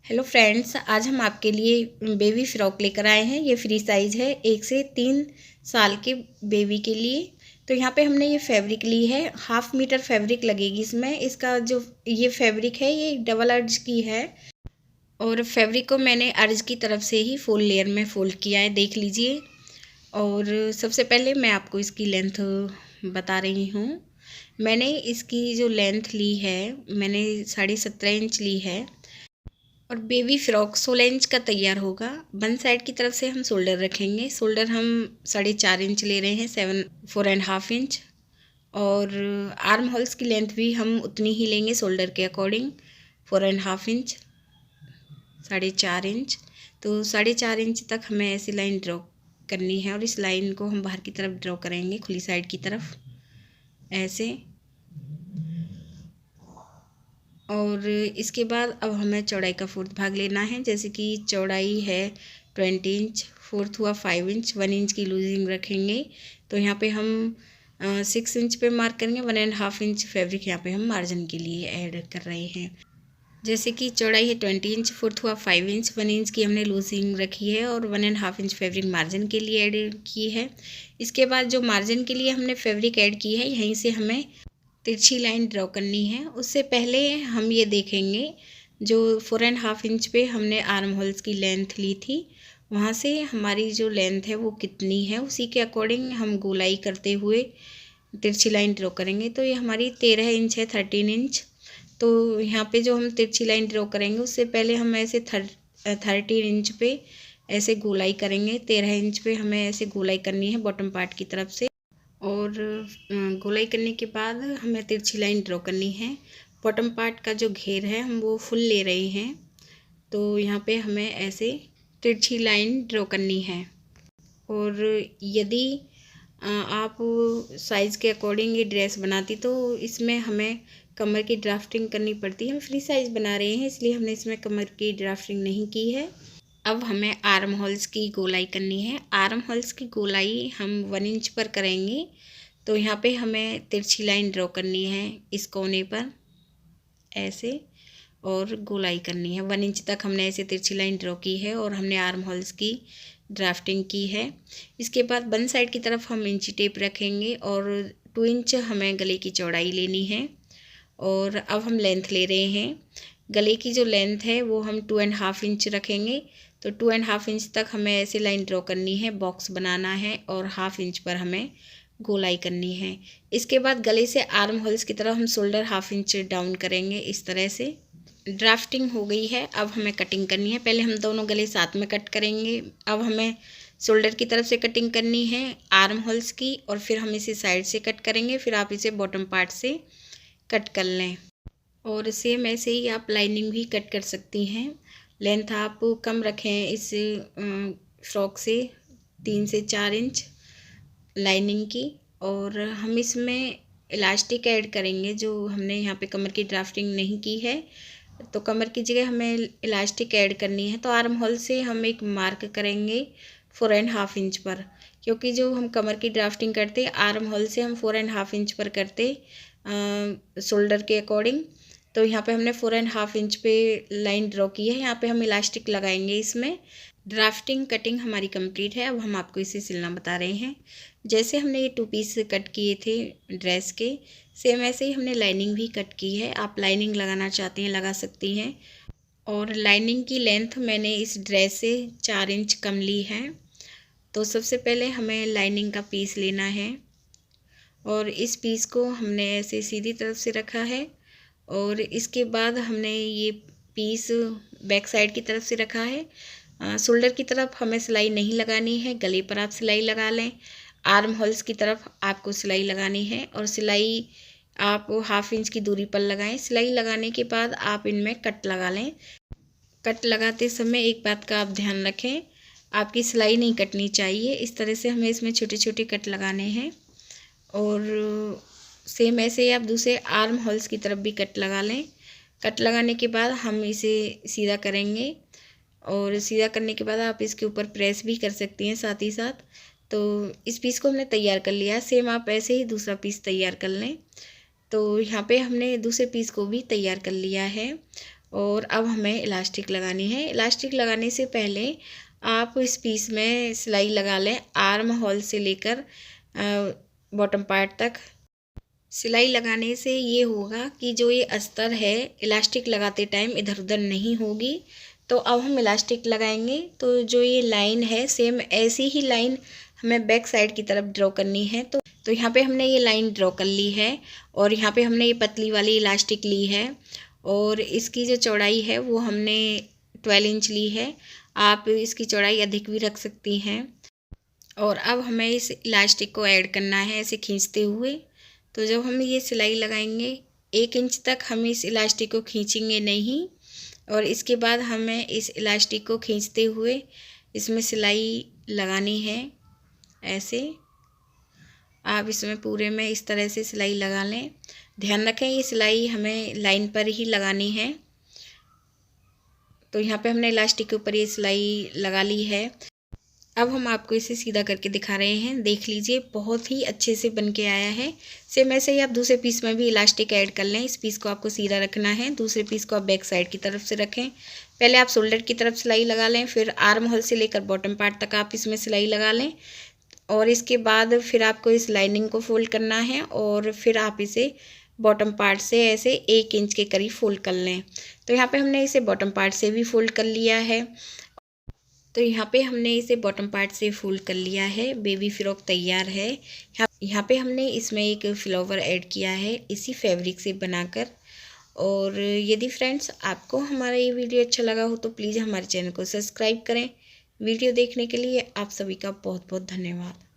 Hello friends, आज हम आपके लिए बेबी फ़्रॉक लेकर आए हैं। ये फ्री साइज़ है 1 से 3 साल के बेबी के लिए। तो यहाँ पे हमने ये फैब्रिक ली है, 1/2 मीटर फैब्रिक लगेगी इसमें। इसका जो ये फैब्रिक है ये डबल अर्ज की है और फैब्रिक को मैंने अर्ज की तरफ से ही फुल लेयर में फ़ोल्ड किया है, देख लीजिए। और सबसे पहले मैं आपको इसकी लेंथ बता रही हूँ। मैंने इसकी जो लेंथ ली है, मैंने 17.5 इंच ली है और बेबी फ़्रॉक 16 इंच का तैयार होगा। वन साइड की तरफ से हम शोल्डर रखेंगे। शोल्डर हम 4.5 इंच ले रहे हैं, 4.5 इंच। और आर्म होल्स की लेंथ भी हम उतनी ही लेंगे शोल्डर के अकॉर्डिंग, 4.5 इंच, 4.5 इंच। तो 4.5 इंच तक हमें ऐसी लाइन ड्रॉ करनी है और इस लाइन को हम बाहर की तरफ ड्रॉ करेंगे, खुली साइड की तरफ ऐसे। और इसके बाद अब हमें चौड़ाई का 4th भाग लेना है। जैसे कि चौड़ाई है 20 इंच, 4th हुआ 5 इंच, 1 इंच की लूजिंग रखेंगे। तो यहाँ पे हम 6 इंच पे मार्क करेंगे। 1.5 इंच फैब्रिक यहाँ पे हम मार्जिन के लिए ऐड कर रहे हैं। जैसे कि चौड़ाई है 20 इंच, 4th हुआ 5 इंच, 1 इंच की हमने लूजिंग रखी है और 1.5 इंच फैब्रिक मार्जिन के लिए ऐड की है। इसके बाद जो मार्जिन के लिए हमने फैब्रिक ऐड की है, यहीं से हमें तिरछी लाइन ड्रॉ करनी है। उससे पहले हम ये देखेंगे, जो 4.5 इंच पे हमने आर्म होल्स की लेंथ ली थी, वहाँ से हमारी जो लेंथ है वो कितनी है, उसी के अकॉर्डिंग हम गोलाई करते हुए तिरछी लाइन ड्रॉ करेंगे। तो ये हमारी 13 इंच है, 13 इंच। तो यहाँ पे जो हम तिरछी लाइन ड्रॉ करेंगे, उससे पहले हम ऐसे 13 इंच पे ऐसे गोलाई करेंगे। 13 इंच पे हमें ऐसे गोलाई करनी है बॉटम पार्ट की तरफ से। और गोलाई करने के बाद हमें तिरछी लाइन ड्रॉ करनी है। बॉटम पार्ट का जो घेर है हम वो फुल ले रहे हैं। तो यहाँ पे हमें ऐसे तिरछी लाइन ड्रॉ करनी है। और यदि आप साइज़ के अकॉर्डिंग ये ड्रेस बनाती तो इसमें हमें कमर की ड्राफ्टिंग करनी पड़ती है। हम फ्री साइज़ बना रहे हैं, इसलिए हमने इसमें कमर की ड्राफ्टिंग नहीं की है। अब हमें आर्म होल्स की गोलाई करनी है। आर्म होल्स की गोलाई हम 1 इंच पर करेंगे। तो यहाँ पे हमें तिरछी लाइन ड्रॉ करनी है इस कोने पर ऐसे, और गोलाई करनी है 1 इंच तक। हमने ऐसे तिरछी लाइन ड्रॉ की है और हमने आर्म होल्स की ड्राफ्टिंग की है। इसके बाद वन साइड की तरफ हम इंची टेप रखेंगे और 2 इंच हमें गले की चौड़ाई लेनी है। और अब हम लेंथ ले रहे हैं। गले की जो लेंथ है वो हम 2.5 इंच रखेंगे। तो 2.5 इंच तक हमें ऐसे लाइन ड्रॉ करनी है, बॉक्स बनाना है और 1/2 इंच पर हमें गोलाई करनी है। इसके बाद गले से आर्म होल्स की तरफ हम शोल्डर 1/2 इंच डाउन करेंगे इस तरह से। ड्राफ्टिंग हो गई है, अब हमें कटिंग करनी है। पहले हम दोनों गले साथ में कट करेंगे। अब हमें शोल्डर की तरफ से कटिंग करनी है आर्म होल्स की, और फिर हम इसे साइड से कट करेंगे। फिर आप इसे बॉटम पार्ट से कट कर लें। और सेम ऐसे ही आप लाइनिंग भी कट कर सकती हैं। लेंथ आप कम रखें इस फ्रॉक से, 3 से 4 इंच लाइनिंग की। और हम इसमें इलास्टिक ऐड करेंगे, जो हमने यहाँ पे कमर की ड्राफ्टिंग नहीं की है, तो कमर की जगह हमें इलास्टिक ऐड करनी है। तो आर्म होल से हम एक मार्क करेंगे 4.5 इंच पर, क्योंकि जो हम कमर की ड्राफ्टिंग करते आर्म होल से हम 4.5 इंच पर करते शोल्डर के अकॉर्डिंग। तो यहाँ पे हमने 4.5 इंच पे लाइन ड्रॉ की है। यहाँ पे हम इलास्टिक लगाएंगे इसमें। ड्राफ्टिंग कटिंग हमारी कंप्लीट है। अब हम आपको इसे सिलना बता रहे हैं। जैसे हमने ये 2 पीस कट किए थे ड्रेस के, सेम ऐसे ही हमने लाइनिंग भी कट की है। आप लाइनिंग लगाना चाहते हैं लगा सकती हैं। और लाइनिंग की लेंथ मैंने इस ड्रेस से 4 इंच कम ली है। तो सबसे पहले हमें लाइनिंग का पीस लेना है और इस पीस को हमने ऐसे सीधी तरफ से रखा है। और इसके बाद हमने ये पीस बैक साइड की तरफ से रखा है। शोल्डर की तरफ हमें सिलाई नहीं लगानी है, गले पर आप सिलाई लगा लें। आर्म होल्स की तरफ आपको सिलाई लगानी है और सिलाई आप 1/2 इंच की दूरी पर लगाएं। सिलाई लगाने के बाद आप इनमें कट लगा लें। कट लगाते समय एक बात का आप ध्यान रखें, आपकी सिलाई नहीं कटनी चाहिए। इस तरह से हमें इसमें छोटे छोटे कट लगाने हैं। और सेम ऐसे ही आप दूसरे आर्म होल्स की तरफ भी कट लगा लें। कट लगाने के बाद हम इसे सीधा करेंगे और सीधा करने के बाद आप इसके ऊपर प्रेस भी कर सकती हैं साथ ही साथ। तो इस पीस को हमने तैयार कर लिया। सेम आप ऐसे ही दूसरा पीस तैयार कर लें। तो यहाँ पे हमने दूसरे पीस को भी तैयार कर लिया है। और अब हमें इलास्टिक लगानी है। इलास्टिक लगाने से पहले आप इस पीस में सिलाई लगा लें, आर्म होल से लेकर बॉटम पार्ट तक। सिलाई लगाने से ये होगा कि जो ये अस्तर है इलास्टिक लगाते टाइम इधर उधर नहीं होगी। तो अब हम इलास्टिक लगाएंगे तो जो ये लाइन है सेम ऐसी ही लाइन हमें बैक साइड की तरफ ड्रॉ करनी है। तो यहाँ पे हमने ये लाइन ड्रॉ कर ली है और यहाँ पे हमने ये पतली वाली इलास्टिक ली है और इसकी जो चौड़ाई है वो हमने 12 इंच ली है। आप इसकी चौड़ाई अधिक भी रख सकती हैं। और अब हमें इस इलास्टिक को ऐड करना है ऐसे खींचते हुए। तो जब हम ये सिलाई लगाएंगे 1 इंच तक हम इस इलास्टिक को खींचेंगे नहीं और इसके बाद हमें इस इलास्टिक को खींचते हुए इसमें सिलाई लगानी है। ऐसे आप इसमें पूरे में इस तरह से सिलाई लगा लें। ध्यान रखें ये सिलाई हमें लाइन पर ही लगानी है। तो यहाँ पे हमने इलास्टिक के ऊपर ये सिलाई लगा ली है। अब हम आपको इसे सीधा करके दिखा रहे हैं, देख लीजिए बहुत ही अच्छे से बन के आया है। सेम ऐसे ही आप दूसरे पीस में भी इलास्टिक ऐड कर लें। इस पीस को आपको सीधा रखना है, दूसरे पीस को आप बैक साइड की तरफ से रखें। पहले आप शोल्डर की तरफ सिलाई लगा लें, फिर आर्म होल से लेकर बॉटम पार्ट तक आप इसमें सिलाई लगा लें और इसके बाद फिर आपको इस लाइनिंग को फोल्ड करना है और फिर आप इसे बॉटम पार्ट से ऐसे 1 इंच के करीब फोल्ड कर लें। तो यहाँ पे हमने इसे बॉटम पार्ट से भी फोल्ड कर लिया है। तो यहाँ पे हमने इसे बॉटम पार्ट से फोल्ड कर लिया है। बेबी फ्रॉक तैयार है। यहाँ पे हमने इसमें एक फ्लावर ऐड किया है इसी फैब्रिक से बनाकर। और यदि फ्रेंड्स आपको हमारा ये वीडियो अच्छा लगा हो तो प्लीज़ हमारे चैनल को सब्सक्राइब करें। वीडियो देखने के लिए आप सभी का बहुत बहुत धन्यवाद।